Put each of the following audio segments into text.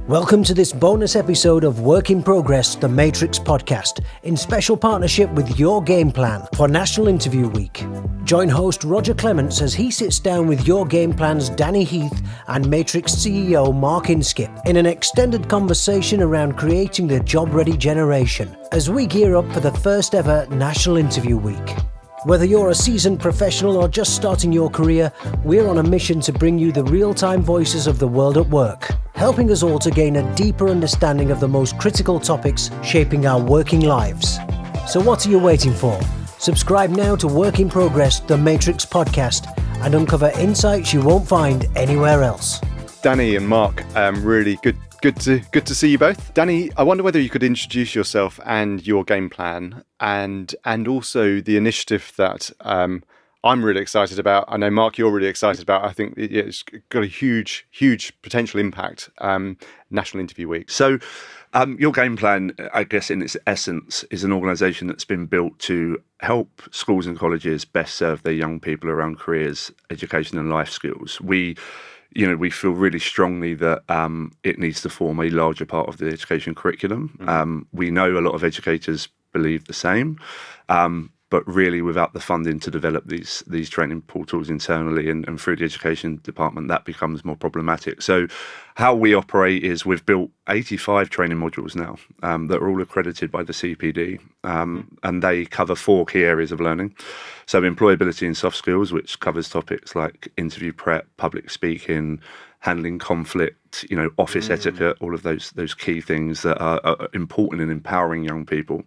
Welcome to this bonus episode of Work in Progress, the Matrix podcast, in special partnership with Your Game Plan for National Interview Week. Join host Roger Clements as he sits down with Your Game Plan's Danny Heath and Matrix CEO Mark Inskip in an extended conversation around creating the job-ready generation as we gear up for the first ever National Interview Week. Whether you're a seasoned professional or just starting your career, we're on a mission to bring you the real-time voices of the world at work, helping us all to gain a deeper understanding of the most critical topics shaping our working lives. So what are you waiting for? Subscribe now to Work in Progress, the Matrix podcast, and uncover insights you won't find anywhere else. Danny and Mark, really good to see you both. Danny, I wonder whether you could introduce yourself and your game plan, and also the initiative that I'm really excited about. I know, Mark, you're really excited about. I think it's got a huge potential impact, National Interview Week. So Your Game Plan, I guess in its essence, is an organisation that's been built to help schools and colleges best serve their young people around careers, education and life skills. We feel really strongly that it needs to form a larger part of the education curriculum. We know a lot of educators believe the same, but really without the funding to develop these training portals internally and through the education department, that becomes more problematic. So how we operate is we've built 85 training modules now that are all accredited by the CPD, and they cover 4 key areas of learning. So employability and soft skills, which covers topics like interview prep, public speaking, handling conflict, office etiquette, all of those key things that are important in empowering young people.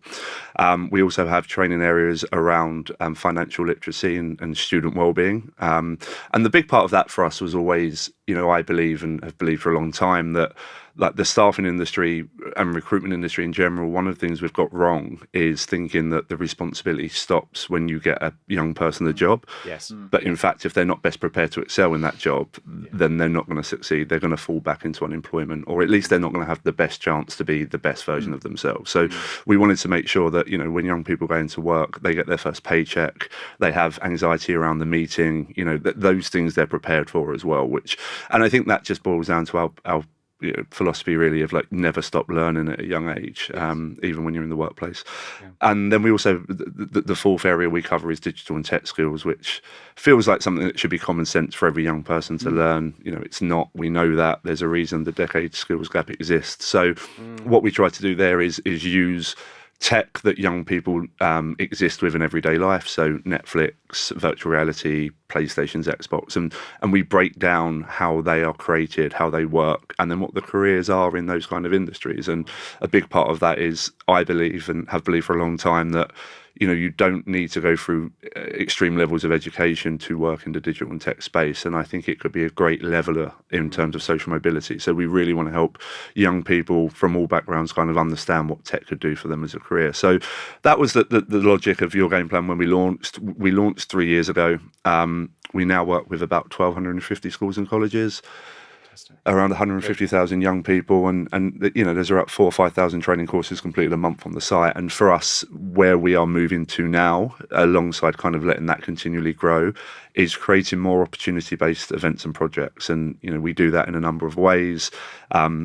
We also have training areas around financial literacy and student wellbeing. And the big part of that for us was always, I believe and have believed for a long time that like the staffing industry and recruitment industry in general, one of the things we've got wrong is thinking that the responsibility stops when you get a young person a job. Yes. But in fact, if they're not best prepared to excel in that job, then they're not going to succeed. They're going to fall back into unemployment, or at least they're not going to have the best chance to be the best version of themselves. So we wanted to make sure that, when young people go into work, they get their first paycheck, they have anxiety around the meeting, those things they're prepared for as well, and I think that just boils down to our philosophy really of like never stop learning at a young age, even when you're in the workplace. And then we also, the fourth area we cover is digital and tech skills, which feels like something that should be common sense for every young person to learn. It's not. We know that there's a reason the decade skills gap exists. So what we try to do there is use tech that young people exist with in everyday life, so Netflix, virtual reality, PlayStations, Xbox, and we break down how they are created, how they work, and then what the careers are in those kind of industries. And a big part of that is, I believe and have believed for a long time, that you don't need to go through extreme levels of education to work in the digital and tech space. And I think it could be a great leveler in terms of social mobility. So we really want to help young people from all backgrounds kind of understand what tech could do for them as a career. So that was the logic of Your Game Plan when we launched. We launched 3 years ago. We now work with about 1,250 schools and colleges, around 150,000 young people, and there's about 4,000 or 5,000 training courses completed a month on the site. And for us, where we are moving to now, alongside kind of letting that continually grow, is creating more opportunity-based events and projects. And we do that in a number of ways.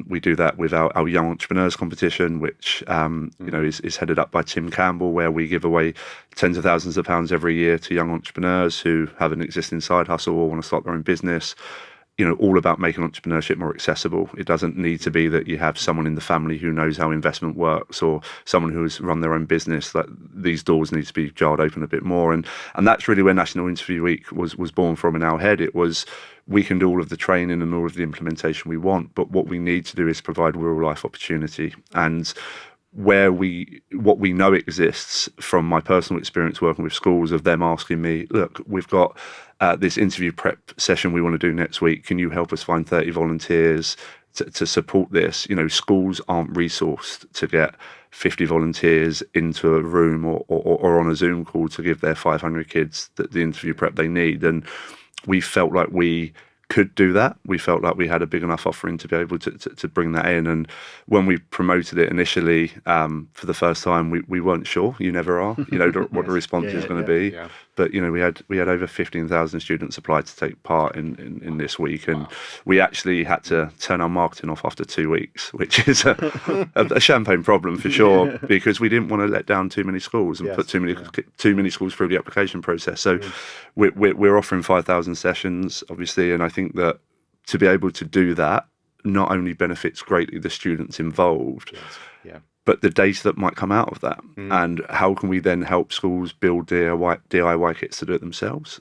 We do that with our Young Entrepreneurs competition, which is headed up by Tim Campbell, where we give away tens of thousands of pounds every year to young entrepreneurs who have an existing side hustle or want to start their own business. All about making entrepreneurship more accessible. It doesn't need to be that you have someone in the family who knows how investment works or someone who has run their own business. That these doors need to be jarred open a bit more. And that's really where National Interview Week was born from in our head. It was, we can do all of the training and all of the implementation we want, but what we need to do is provide real life opportunity. And what we know exists from my personal experience working with schools, of them asking me, look, we've got this interview prep session we want to do next week. Can you help us find 30 volunteers to support this? Schools aren't resourced to get 50 volunteers into a room or on a Zoom call to give their 500 kids the interview prep they need. And we felt like we could do that. We felt like we had a big enough offering to be able to bring that in. And when we promoted it initially, for the first time, we weren't sure. You never are, what the response is going to be. Yeah. but we had over 15,000 students apply to take part in this week, and we actually had to turn our marketing off after 2 weeks, which is a champagne problem for sure, because we didn't want to let down too many schools and put too many schools through the application process. So we're offering 5,000 sessions, obviously, and I think that to be able to do that not only benefits greatly the students involved, but the data that might come out of that, and how can we then help schools build DIY kits to do it themselves?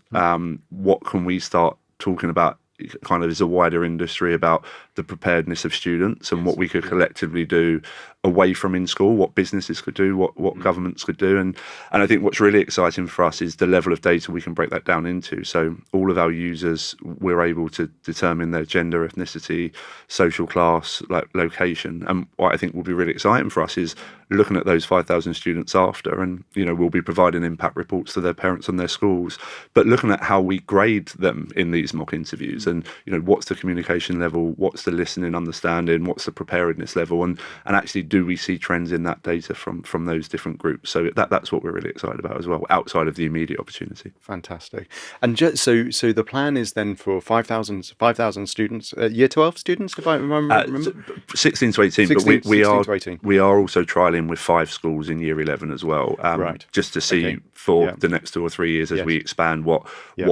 What can we start talking about kind of as a wider industry about the preparedness of students and what we could collectively do away from in school, what businesses could do, what governments could do. And I think what's really exciting for us is the level of data we can break that down into. So all of our users, we're able to determine their gender, ethnicity, social class, like location. And what I think will be really exciting for us is looking at those 5,000 students after, and we'll be providing impact reports to their parents and their schools, but looking at how we grade them in these mock interviews, and what's the communication level, what's the listening, understanding, what's the preparedness level, and actually do we see trends in that data from those different groups? So that's what we're really excited about as well, outside of the immediate opportunity. Fantastic. And so the plan is then for 5,000 students, year 12 students, if I remember? 16 to 18, 16, but we are to 18. We are also trialling with 5 schools in year 11 as well, just to see for the next 2 or 3 years as we expand what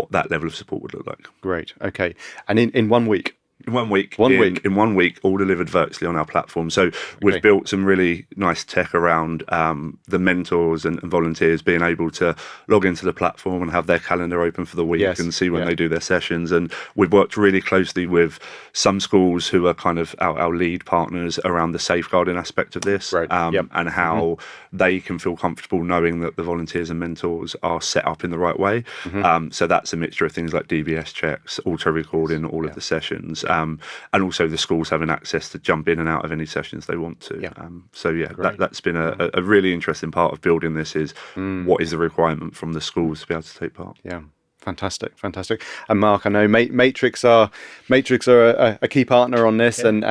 that level of support would look like. Great. Okay. And in 1 week? In 1 week. In 1 week, all delivered virtually on our platform. So we've built some really nice tech around the mentors and volunteers being able to log into the platform and have their calendar open for the week and see when they do their sessions. And we've worked really closely with some schools who are kind of our lead partners around the safeguarding aspect of this, and how they can feel comfortable knowing that the volunteers and mentors are set up in the right way. So that's a mixture of things like DBS checks, auto-recording all of the sessions, and also the schools having access to jump in and out of any sessions they want to. That's been a really interesting part of building this, is what is the requirement from the schools to be able to take part. Fantastic. And Mark, I know Matrix are a key partner on this, and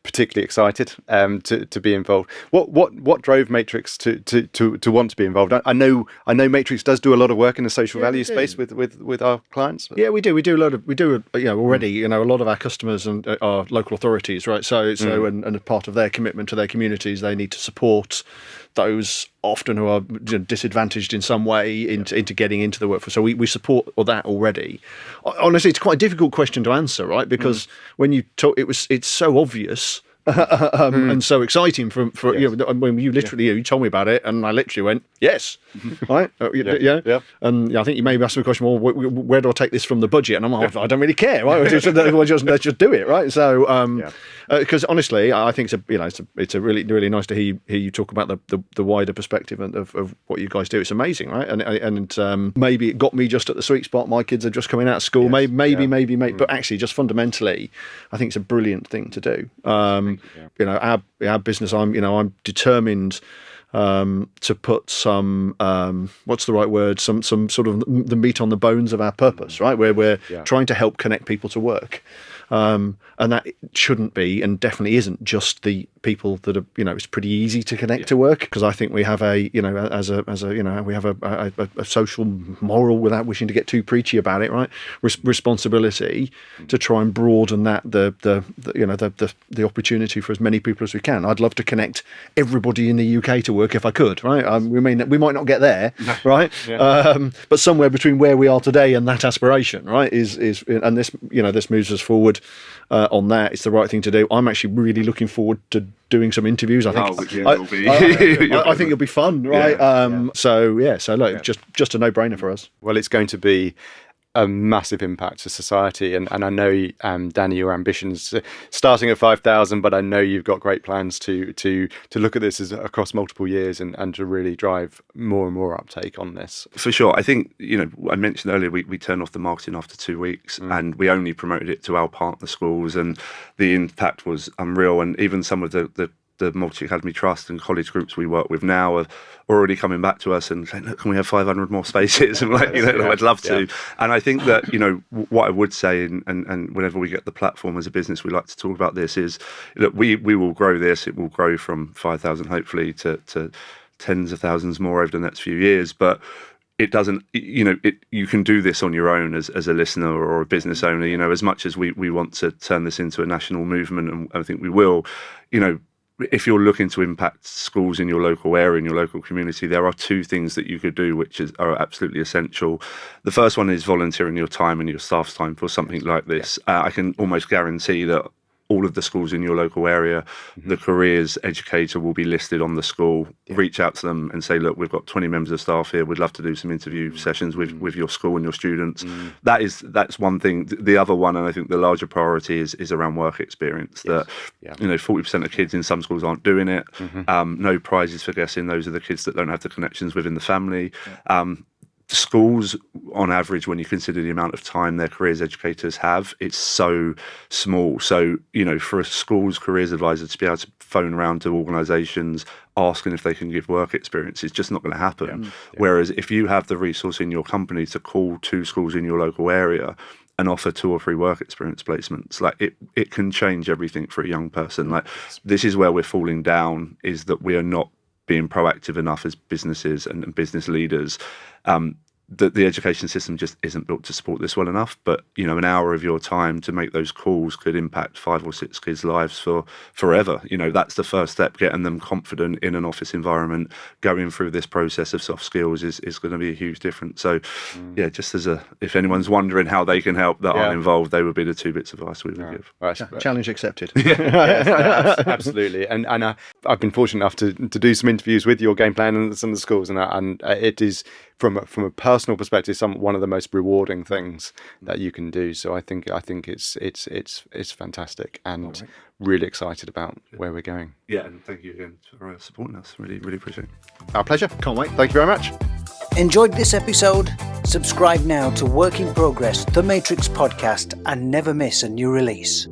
particularly excited to be involved. What drove Matrix to want to be involved? I know Matrix does do a lot of work in the social value space with our clients. Yeah, we do a lot of already. A lot of our customers are local authorities, right? So and part of their commitment to their communities, they need to support those often who are disadvantaged in some way into getting into the workforce. So we support all that already. Honestly, it's quite a difficult question to answer, right? Because when you talk, it's so obvious and so exciting for when you literally you told me about it, and I literally went yes, right? And I think you maybe asked me a question, well, where do I take this from the budget? And I'm like, I don't really care, right? Let's just do it, right? So because honestly, I think it's a really nice to hear you talk about the wider perspective of what you guys do. It's amazing, right? And maybe it got me just at the sweet spot. My kids are just coming out of school, maybe, but actually, just fundamentally, I think it's a brilliant thing to do. Our business, I'm determined to put some what's the right word, some sort of the meat on the bones of our purpose, right? Where we're trying to help connect people to work. And that shouldn't be, and definitely isn't, just the people that are, it's pretty easy to connect to work, because I think we have we have a social moral, without wishing to get too preachy about it, right? Responsibility to try and broaden that the opportunity for as many people as we can. I'd love to connect everybody in the UK to work if I could, right? We might not get there, right? But somewhere between where we are today and that aspiration, right, is and this moves us forward on that. It's the right thing to do. I'm actually really looking forward to doing some interviews. I think I think it'll be fun, right? So look, just a no-brainer for us. Well, it's going to be a massive impact to society, and I know, Danny, your ambitions starting at 5,000, but I know you've got great plans to look at this across multiple years and to really drive more and more uptake on this. For sure. I think, I mentioned earlier, we turned off the marketing after 2 weeks, and we only promoted it to our partner schools, and the impact was unreal. And even some of the multi-academy trust and college groups we work with now are already coming back to us and saying, look, can we have 500 more spaces? And I'd love to. And I think that, what I would say, and whenever we get the platform as a business, we like to talk about this, is that we will grow this. It will grow from 5,000 hopefully to tens of thousands more over the next few years. But it doesn't, you can do this on your own as a listener or a business owner, as much as we want to turn this into a national movement, and I think we will, if you're looking to impact schools in your local area, in your local community, there are two things that you could do which are absolutely essential. The first one is volunteering your time and your staff's time for something like this. I can almost guarantee that all of the schools in your local area, the careers educator will be listed on the school. Reach out to them and say, look, we've got 20 members of staff here. We'd love to do some interview sessions with your school and your students. That's one thing. The other one, and I think the larger priority is around work experience. That 40% of kids in some schools aren't doing it. No prizes for guessing. Those are the kids that don't have the connections within the family. Schools, on average, when you consider the amount of time their careers educators have, it's so small. So, for a school's careers advisor to be able to phone around to organisations asking if they can give work experience, it's just not going to happen. Whereas if you have the resource in your company to call 2 schools in your local area and offer 2 or 3 work experience placements, like it can change everything for a young person. Like, this is where we're falling down, is that we are not being proactive enough as businesses and business leaders. The education system just isn't built to support this well enough. But an hour of your time to make those calls could impact 5 or 6 kids' lives for forever. That's the first step. Getting them confident in an office environment, going through this process of soft skills is going to be a huge difference. So just if anyone's wondering how they can help that aren't involved, they would be the 2 bits of advice we would give. Right. Challenge accepted. Absolutely. And I've been fortunate enough to do some interviews with Your Game Plan and some of the schools, and it is from a personal perspective one of the most rewarding things that you can do. So I think it's fantastic, and really excited about where we're going. Yeah, and thank you again for supporting us. Really, really appreciate it. Our pleasure. Can't wait. Thank you very much. Enjoyed this episode? Subscribe now to Work in Progress, the Matrix podcast, and never miss a new release.